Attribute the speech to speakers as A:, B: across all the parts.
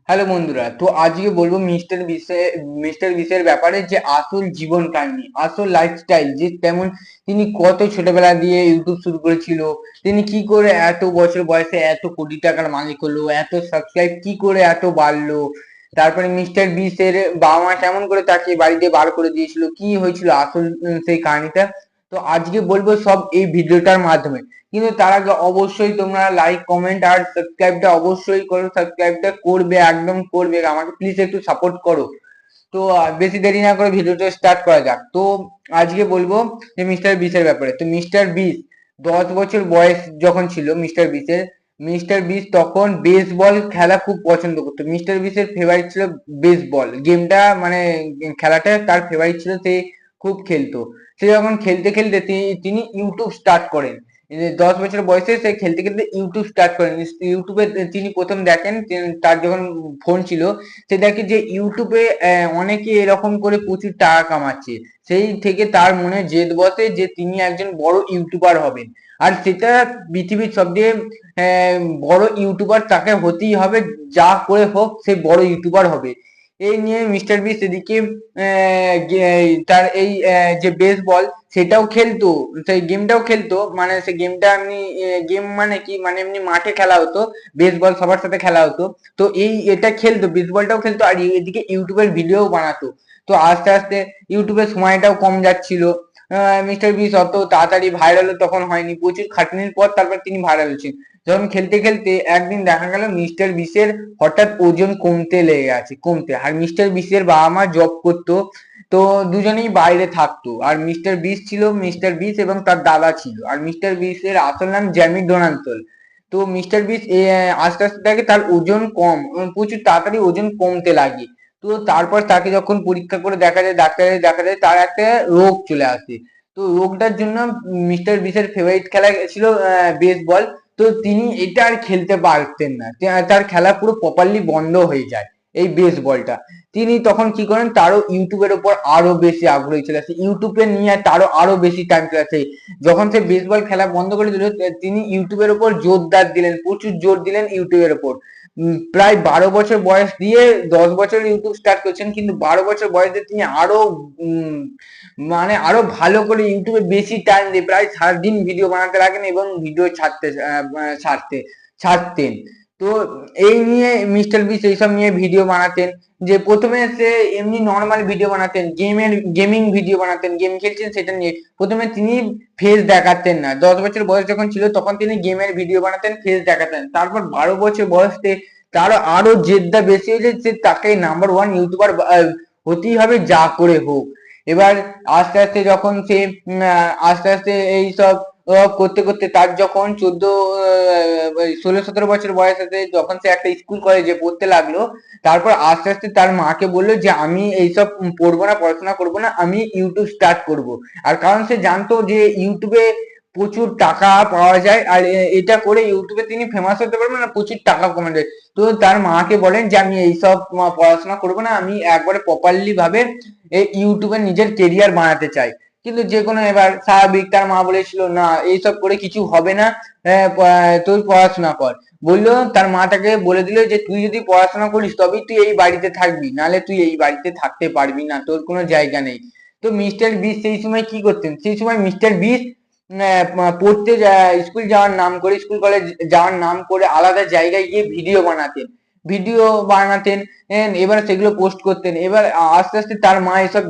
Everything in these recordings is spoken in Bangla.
A: হ্যালো বন্ধুরা, তো আজকে বলবো মিস্টার বিসের ব্যাপারে, যে আসল জীবন কাহিনী, আসল লাইফস্টাইল, যে তেমন তিনি কত ছোটবেলা দিয়ে ইউটিউব শুরু করেছিল, তিনি কি করে এত বছর বয়সে এত কোটি টাকার মালিক হলো, এত সাবস্ক্রাইব কি করে এত বাড়লো, তারপরে মিস্টার বিসের বাবা মা কেমন করে তাকে বাড়িতে বার করে দিয়েছিল, কি হয়েছিল আসল সেই কাহিনীটা। তো আজকে বলবো সব এই ভিডিওটার মাধ্যমে। কিন্তু তার আগে অবশ্যই তোমরা লাইক কমেন্ট আর সাবস্ক্রাইবটা অবশ্যই করো, সাবস্ক্রাইবটা করবে, একদম করবে, আমাকে প্লিজ একটু সাপোর্ট করো। তো বেশি দেরি না করে ভিডিওটা স্টার্ট করা যাক। তো আজকে বলবো যে মিস্টার বিসের ব্যাপারে। তো মিস্টার বিস 10 বছর বয়স যখন ছিল মিস্টার বিস তখন বেসবল খেলা খুব পছন্দ করতো। মিস্টার বিসের ফেভারিট ছিল বেসবল গেমটা, মানে খেলাটা তার ফেভারিট ছিল, সে খুব খেলতো। সে যখন খেলতে খেলতে তিনি ইউটিউব স্টার্ট করেন। 10 বছর বয়সে সে খেলতে খেলতে ইউটিউব স্টার্ট করেন। ইউটিউবে তিনি প্রথম দেখেন, তার যখন ফোন ছিল, সে দেখে যে ইউটিউবে অনেকে এরকম করে প্রচুর টাকা কামাচ্ছে। সেই থেকে তার মনে জেদ বসে যে তিনি একজন বড় ইউটিউবার হবেন। আর সেটা পৃথিবীর সবচেয়ে বড় ইউটিউবার তাকে হতেই হবে, যা করে হোক সে বড় ইউটিউবার হবে। এই নিয়ে মিস্টার বিস এদিকে তার এই যে বেসবল সেটাও খেলতো, সেই গেমটাও খেলতো, মানে সে গেমটা এমনি গেম মানে কি, মানে এমনি মাঠে খেলা হতো, বেসবল সবার সাথে খেলা হতো। তো এটা খেলতো, বেসবলটাও খেলতো, আর এদিকে ইউটিউবের ভিডিও বানাতো। তো আস্তে আস্তে ইউটিউবের সময়টাও কম যাচ্ছিল। মিস্টার বিস অত তাড়াতাড়ি ভাইরাল তখন হয়নি, প্রচুর খাটনির পর তারপর তিনি ভাইরাল হয়েছেন। যখন খেলতে খেলতে একদিন দেখা গেল মিস্টার বিসের হঠাৎ ওজন কমতে লেগে আছে, কমতে। আর মিস্টার বিসের বাবা মা জব করতো, তো দুজনেই বাইরে থাকতো। আর মিস্টার বিস এবং তার দাদা ছিল। আর মিস্টার বিসের আসল নাম জ্যামি ডোনাল্ডসন। তো মিস্টার বিস আস্তে আস্তে দেখে তার ওজন কম, প্রচুর তাড়াতাড়ি ওজন কমতে লাগে। তো তারপর তাকে যখন পরীক্ষা করে দেখা যায়, ডাক্তারে দেখা যায় তার একটা রোগ চলে আসে। তো রোগটার জন্য মিস্টার বিসের ফেভারিট খেলা ছিল বেসবল। তো তিনি এটা আর খেলতে পারতেন না, তার খেলা পুরো প্রপারলি বন্ধ হয়ে যায় এই বেসবলটা। তিনি তখন কি করেন, তারও ইউটিউবের উপর আরো বেশি আগ্রহী চলে আসে, ইউটিউবে নিয়ে তারও আরো বেশি টাইম চলে আসে। যখন সে বেসবল খেলা বন্ধ করে দিল, তিনি ইউটিউবের উপর জোরদার দিলেন, প্রচুর জোর দিলেন ইউটিউবের উপর। প্রায় 12 বছর বয়স দিয়ে 10 বছর ইউটিউব স্টার্ট করেছেন, কিন্তু 12 বছর বয়সে তিনি আরো মানে আরো ভালো করে ইউটিউবে বেশি টাইম দিয়ে প্রায় সারাদিন ভিডিও বানাতে লাগেন এবং ভিডিও ছাড়তেন। তো এই নিয়ে মিস্টার বিস এইসব নিয়ে ভিডিও বানাতেন। যে প্রথমে সে এমনি নর্মাল ভিডিও বানাতেন, গেমিং ভিডিও বানাতেন, গেম খেলছেন সেটা নিয়ে। প্রথমে তিনি ফেস দেখাতেন না, 10 বছর বয়স যখন ছিল তখন তিনি গেমের ভিডিও বানাতেন, ফেস দেখাতেন। তারপর 12 বছর বয়সে তার আরো জেদটা বেশি হয়েছে, যে তাকে নাম্বার ওয়ান ইউটিউবার হতেই হবে যা করে হোক। এবার আস্তে আস্তে যখন সে আস্তে আস্তে এইসব করতে করতে তার যখন 16-17 বছর বয়স আছে, যখন সে একটা স্কুল কলেজে পড়তে লাগলো। তারপর আস্তে আস্তে তার মাকে বললো যে আমি এইসব পড়বো না, পড়াশোনা করবো না, আমি ইউটিউব স্টার্ট করব। আর কারণ সে জানতো যে ইউটিউবে প্রচুর টাকা পাওয়া যায়, আর এটা করে ইউটিউবে তিনি ফেমাস হতে পারবেন, না প্রচুর টাকা কমে যায়। তো তার মাকে বলেন যে আমি এইসব পড়াশোনা করবো না, আমি একবারে প্রপারলি ভাবে এই ইউটিউবে নিজের কেরিয়ার বানাতে চাই। কিন্তু যে কোনো এবার স্বাভাবিক, তার মা বলেছিল না এইসব করে কিছু হবে না, তুই পড়াশোনা কর। বললো, তার মা তাকে বলে দিল যে তুই যদি পড়াশোনা করিস তবেই তুই এই বাড়িতে থাকবি, নাহলে তুই এই বাড়িতে থাকতে পারবি না, তোর কোনো জায়গা নেই। তো মিস্টার বিস সেই সময় কি করতেন, সেই সময় মিস্টার বিস পড়তে স্কুল যাওয়ার নাম করে, স্কুল কলেজ যাওয়ার নাম করে আলাদা জায়গায় গিয়ে ভিডিও বানাতেন। এবার সেগুলো পোস্ট করতেন। এবার আস্তে আস্তে তার মা এসব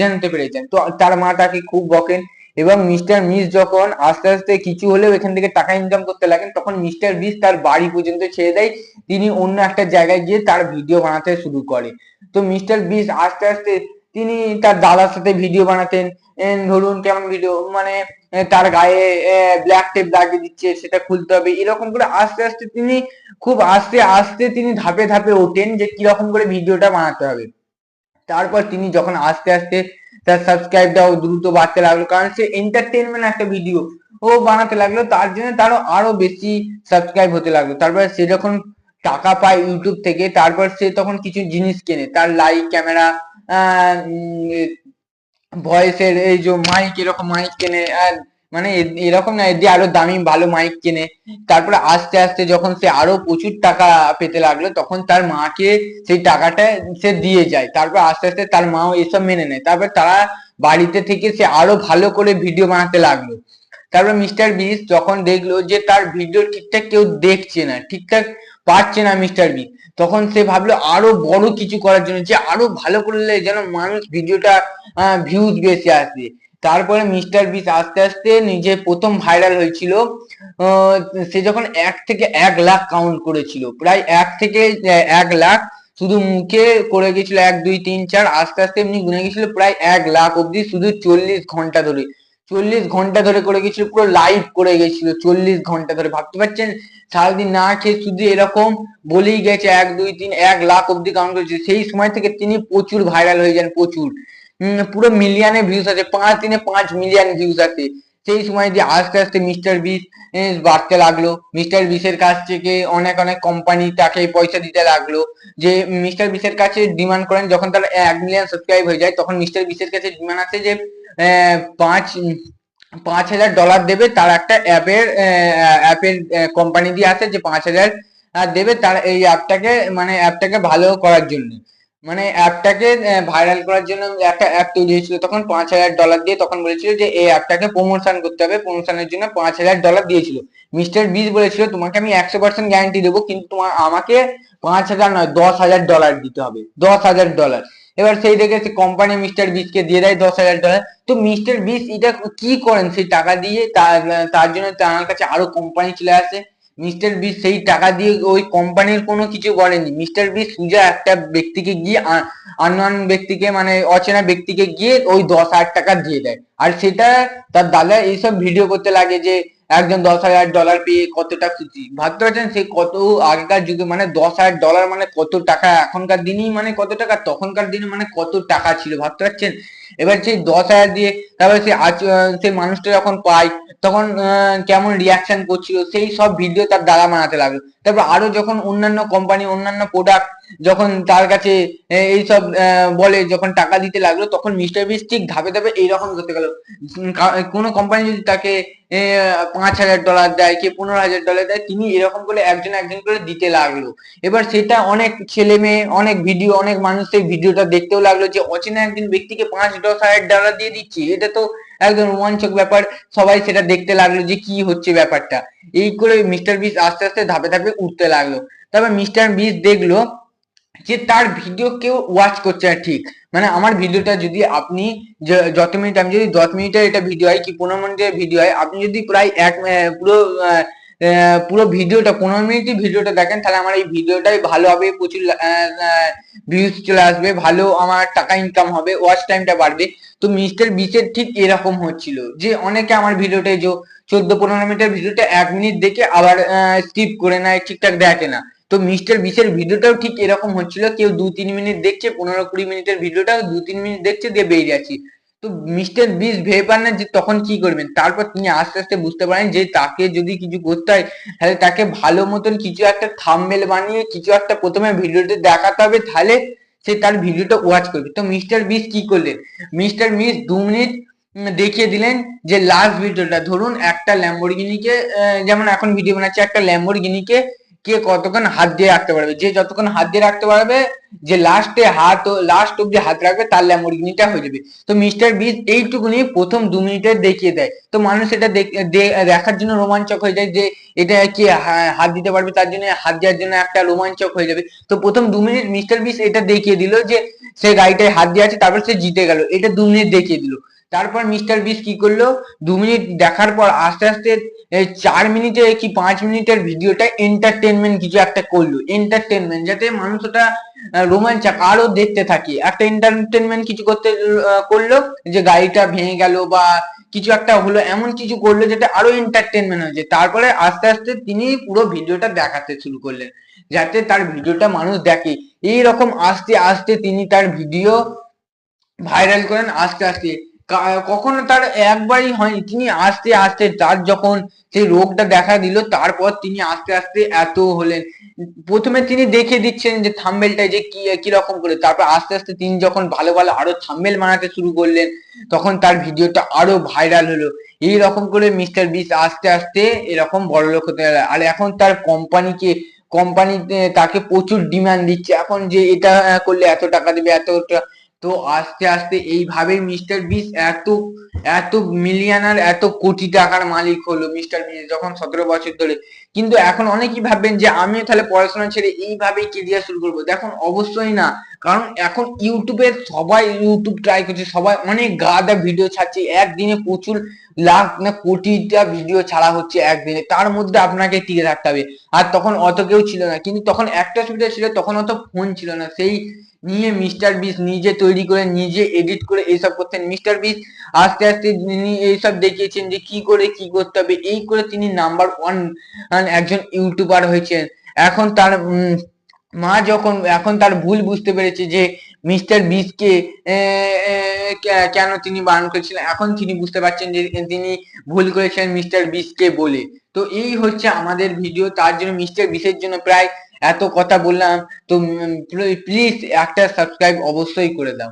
A: জানতে পেরেছেন, তো তার মা তাকে খুব বকেন। এবং মিস্টার মিস যখন আস্তে আস্তে কিছু হলেও এখান থেকে টাকা ইনকাম করতে লাগেন, তখন মিস্টার বিস তার বাড়ি পর্যন্ত ছেড়ে দেয়, তিনি অন্য একটা জায়গায় গিয়ে তার ভিডিও বানাতে শুরু করে। তো মিস্টার বিস আস্তে আস্তে তিনি তার দাদার সাথে ভিডিও বানাতেন। ধরুন কেমন ভিডিও, মানে তার গায়ে ব্ল্যাক টেপ লাগিয়ে দিচ্ছে, সেটা খুলতে হবে, এরকম করে আস্তে আস্তে তিনি খুব আস্তে আস্তে তিনি ধাপে ধাপে ওঠেন যে কিরকম করে ভিডিওটা বানাতে হবে। তারপর তিনি যখন আস্তে আস্তে তার সাবস্ক্রাইবটাও দ্রুত বাড়তে লাগলো, কারণ সে এন্টারটেনমেন্ট একটা ভিডিও ও বানাতে লাগলো, তার জন্য তারও আরো বেশি সাবস্ক্রাইব হতে লাগলো। তারপর সে যখন টাকা পায় ইউটিউব থেকে, তারপর সে তখন কিছু জিনিস কেনে, তার লাইট, ক্যামেরা, ভয়েসের এই যে মাইক, এরকম মাইক কেনে। আর মানে এরকম না যে আরো দামি ভালো মাইক কেনে। তারপরে আস্তে আস্তে যখন সে আরো প্রচুর টাকা পেতে লাগলো তখন তার মাকে সেই টাকাটা সে দিয়ে যায়। তারপর আস্তে আস্তে তার মাও এসব মেনে নেয়। তারপর তারা বাড়িতে থেকে সে আরো ভালো করে ভিডিও বানাতে লাগলো। তারপর মিস্টার বিস্ট যখন দেখলো যে তার ভিডিও ঠিকঠাক কেউ দেখছে না, ঠিকঠাক পাচ্ছে না মিস্টার বিস্ট, তখন সে ভাবলো আরো বড় কিছু করার জন্য, যে আরো ভালো করলে যেন মানুষ ভিডিওটা ভিউজ বেশি আসে। তারপরে মিস্টার বিস্ট আস্তে আস্তে নিজে প্রথম ভাইরাল হয়েছিল আহ, সে যখন 1 থেকে 1 লাখ কাউন্ট করেছিল, প্রায় 1 থেকে 1 লাখ শুধু মুখে করে গেছিল, 1 2 3 4, আস্তে আস্তে এমনি গুনে গেছিল প্রায় 1 লাখ অব্দি, শুধু 40 ঘন্টা ধরে। 40 ঘন্টা ধরে করে গেছিল, পুরো লাইভ করে গেছিল 40 ঘন্টা ধরে। ভাবতে পারছেন, সারাদিন না খেয়ে শুধু এরকম বলেই গেছে 1 2 3 1 লাখ অব্দি কাউন্ট করেছে। সেই সময় থেকে তিনি প্রচুর ভাইরাল হয়ে যান, প্রচুর পুরো মিলিয়নে ভিউজ আছে, 5 দিনে 5 মিলিয়ন ভিউজ আছে। সেই সময় দিয়ে আস্তে আস্তে মিস্টার বিস বাড়তে লাগলো। মিস্টার বিসের কাছ থেকে অনেক অনেক কোম্পানি তাকে পয়সা দিতে লাগলো। যে মিস্টার বিসের কাছে ডিমান্ড করেন, যখন তার 1 মিলিয়ন সাবস্ক্রাইব হয়ে যায় তখন মিস্টার বিসের কাছে ডিমান্ড আছে যে পাঁচ 5,000 ডলার দেবে তার একটা অ্যাপের কোম্পানি দিয়ে আছে, যে 5,000 দেবে তার এই অ্যাপটাকে, মানে অ্যাপটাকে ভালো করার জন্য, মানে অ্যাপটাকে ভাইরাল করার জন্য একটা অ্যাপ তৈরি হয়েছিল। তখন 5,000 ডলার দিয়ে তখন বলেছিল যে এই অ্যাপটাকে প্রমোশন করতে হবে, প্রমোশনের জন্য 5,000 ডলার দিয়েছিল। মিস্টার বিস বলেছিল তোমাকে আমি 100% গ্যারান্টি দেবো, কিন্তু তোমার আমাকে 5,000 নয় 10,000 ডলার দিতে হবে, 10,000 ডলার। এবার সেই দেখে সে কোম্পানি মিস্টার বিস কে দিয়ে দেয় 10,000 ডলার। তো মিস্টার বিস এটা কি করেন, সেই টাকা দিয়ে তার জন্য তার কাছে আরো কোম্পানি চলে আসে। মিস্টার বিস সেই টাকা দিয়ে ওই কোম্পানির কোনো কিছু করেনি। মিস্টার বিস সোজা একটা ব্যক্তিকে গিয়ে, আননোন ব্যক্তিকে, মানে অচেনা ব্যক্তিকে গিয়ে ওই 10,000 টাকা দিয়ে দেয়। আর সেটা তার দাদা এইসব ভিডিও করতে লাগে যে একজন 10,000 ডলার পেয়ে কতটা খুশি। ভাবতে পারছেন সে কত আগেকার যুগে, মানে 10,000 ডলার মানে কত টাকা, এখনকার দিনই মানে কত টাকা, তখনকার দিনে মানে কত টাকা ছিল, ভাবতে পারছেন। এবার সেই 10,000 দিয়ে তারপরে সেই মানুষটা যখন পায় তখন কেমন রিয়াকশন করছিল সেই সব ভিডিও তার দ্বারা বানাতে লাগলো। তারপর আরো যখন অন্যান্য কোম্পানি, অন্যান্য প্রোডাক্ট যখন তার কাছে এইসব বলে, যখন টাকা দিতে লাগলো, তখন মিস্টার বিস ঠিক ধাপে ধাপে এইরকম করতে গেল। কোনো কোম্পানি যদি তাকে 5,000 ডলার দেয়, কি 15,000 ডলার দেয়, তিনি এরকম করে একজন একজন করে দিতে লাগলো। এবার সেটা অনেক ছেলে মেয়ে, অনেক ভিডিও, অনেক মানুষ সেই ভিডিওটা দেখতেও লাগলো, যে অচেনা একজন ব্যক্তিকে 5-10 হাজার ডলার দিয়ে দিচ্ছি, এটা তো একদম রোমাঞ্চক ব্যাপার। সবাই সেটা দেখতে লাগলো যে কি হচ্ছে ব্যাপারটা। এই করে মিস্টার বিস আস্তে আস্তে ধাপে ধাপে উঠতে লাগলো। তারপর মিস্টার বিস দেখলো যে তার ভিডিও কেউ ওয়াচ করছে না ঠিক। মানে আমার ভিডিওটা যদি আপনি যত মিনিট, আমি যদি 10 মিনিটের এটা ভিডিও হয় কি 15 মিনিটের ভিডিও হয়, আপনি যদি প্রায় পুরো পুরো ভিডিওটা 15 মিনিটের ভিডিওটা দেখেন, তাহলে আমার এই ভিডিওটাই ভালো হবে, প্রচুর ভিউজ চলে আসবে, ভালো আমার টাকা ইনকাম হবে, ওয়াচ টাইমটা বাড়বে। তো মিস্টার বিসের ঠিক এরকম হচ্ছিল, যে অনেকে আমার ভিডিওটা, যে 14-15 মিনিটের ভিডিওটা 1 মিনিট দেখে আবার স্কিপ করে নেয়, ঠিকঠাক দেখে না। তো মিস্টার বিসের ভিডিওটাও ঠিক এরকম হচ্ছিল, কেউ 2-3 মিনিট দেখছে, 15-20 মিনিটের ভিডিওটা 2-3 মিনিট দেখছে দিয়ে বেরিয়ে যাচ্ছে। তো মিস্টার বিস ভেবে পান না যে তখন কি করবেন। তারপর তিনি আস্তে আস্তে বুঝতে পারেন যে তাকে যদি কিছু করতে হয়, তাহলে তাকে ভালো মতন কিছু একটা থাম্বনেল বানিয়ে কিছু একটা প্রথমে ভিডিওতে দেখাতে হবে, তাহলে সে তার ভিডিওটা ওয়াচ করবে। তো মিস্টার বিস কি করলেন, মিস্টার বিস 2 মিনিট দেখিয়ে দিলেন যে লাস্ট ভিডিওটা, ধরুন একটা ল্যাম্বরগিনিকে, যেমন এখন ভিডিও বানাচ্ছে, একটা ল্যাম্বরগিনিকে কে কতক্ষণ হাত দিয়ে রাখতে পারবে, যে যতক্ষণ হাত দিয়ে রাখতে পারবে, যে লাস্ট অব্দি হাত রাখবে, তার ল্যাম্বরগিনিটা হয়ে যাবে। তো মিস্টার বিস এইটুকুনি প্রথম 2 মিনিটে দেখিয়ে দেয়। তো মানুষ এটা দেখার জন্য রোমাঞ্চক হয়ে যায়, যে এটা কি হাত দিতে পারবে, তার জন্য হাত দেওয়ার জন্য একটা রোমাঞ্চক হয়ে যাবে। তো প্রথম 2 মিনিট মিস্টার বিস এটা দেখিয়ে দিল যে সে গাড়িটায় হাত দিয়ে আছে, তারপর সে জিতে গেল, এটা 2 মিনিট দেখিয়ে দিল। তারপর মিস্টার বিস কি করলো, 2 মিনিট দেখার পর আস্তে আস্তে 4 মিনিটে কি 5 মিনিটের ভিডিওটা এন্টারটেনমেন্ট কিছু একটা করলো, এন্টারটেনমেন্ট, যাতে মানুষ ওটা রোমাঞ্চক আরো দেখতে থাকে, একটা এন্টারটেনমেন্ট কিছু করলো, যে গাড়িটা ভেঙে গেল বা কিছু একটা হলো, এমন কিছু করলো যেটা আরো এন্টারটেনমেন্ট হয়েছে। তারপরে আস্তে আস্তে তিনি পুরো ভিডিওটা দেখাতে শুরু করলেন, যাতে তার ভিডিওটা মানুষ দেখে। এইরকম আস্তে আস্তে তিনি তার ভিডিও ভাইরাল করেন, আস্তে আস্তে কখনো তার একবারই হয়নি, তিনি আস্তে আস্তে তার যখন সেই রোগটা দেখা দিল তারপর তিনি আস্তে আস্তে এত হলেন। প্রথমে তিনি দেখে দিচ্ছেন যে থাম্বনেলটায় যে কি কিরকম করে, তারপর আস্তে আস্তে তিনি যখন ভালো ভালো আরো থাম্বনেল বানাতে শুরু করলেন তখন তার ভিডিওটা আরো ভাইরাল হলো। এইরকম করে মিস্টার বিস্ট আস্তে আস্তে এরকম বড়লোক হতে গেল। আর এখন তার কোম্পানি তাকে প্রচুর ডিমান্ড দিচ্ছে এখন, যে এটা করলে এত টাকা দেবে, তো আস্তে আস্তে এইভাবেই মিস্টার বিস্ট এত এত মিলিয়নার, এত কোটি টাকার মালিক হলো মিস্টার বিস্ট যখন 17 বছর ধরে। কিন্তু এখন অনেকেই ভাববেন যে আমিও তাহলে পড়াশোনা ছেড়ে এইভাবেই কেরিয়ার শুরু করবো, দেখুন অবশ্যই না। কারণ এখন ইউটিউবে সবাই ইউটিউব ট্রাই করছে, সবাই অনেক গাদা ভিডিও ছাড়ছে, একদিনে প্রচুর লাখ না কোটিটা ভিডিও ছাড়া হচ্ছে একদিনে, তার মধ্যে আপনাকে টিকে থাকতে হবে। আর তখন অত কেউ ছিল না, কিন্তু তখন একটা সুবিধা ছিল, তখন অত ফোন ছিল না, সেই নিয়ে মিস্টার বিস্ট নিজে তৈরি করে নিজে এডিট করে এইসব করতেন। মিস্টার বিস্ট আস্তে আস্তে তিনি এইসব দেখিয়েছেন যে কি করে কি করতে হবে, এই করে তিনি নাম্বার 1 একজন ইউটিউবার হয়েছেন। এখন তার মা যখন এখন তার ভুল বুঝতে পেরেছে যে মিস্টার বিস্টকে কেন তিনি বারণ করেছিলেন, এখন তিনি বুঝতে পারছেন যে তিনি ভুল করেছেন মিস্টার বিস্টকে বলে। তো এই হচ্ছে আমাদের ভিডিও, তার জন্য মিস্টার বিস্টের জন্য প্রায় এত কথা বললাম। তো প্লিজ একটা সাবস্ক্রাইব অবশ্যই করে দাও।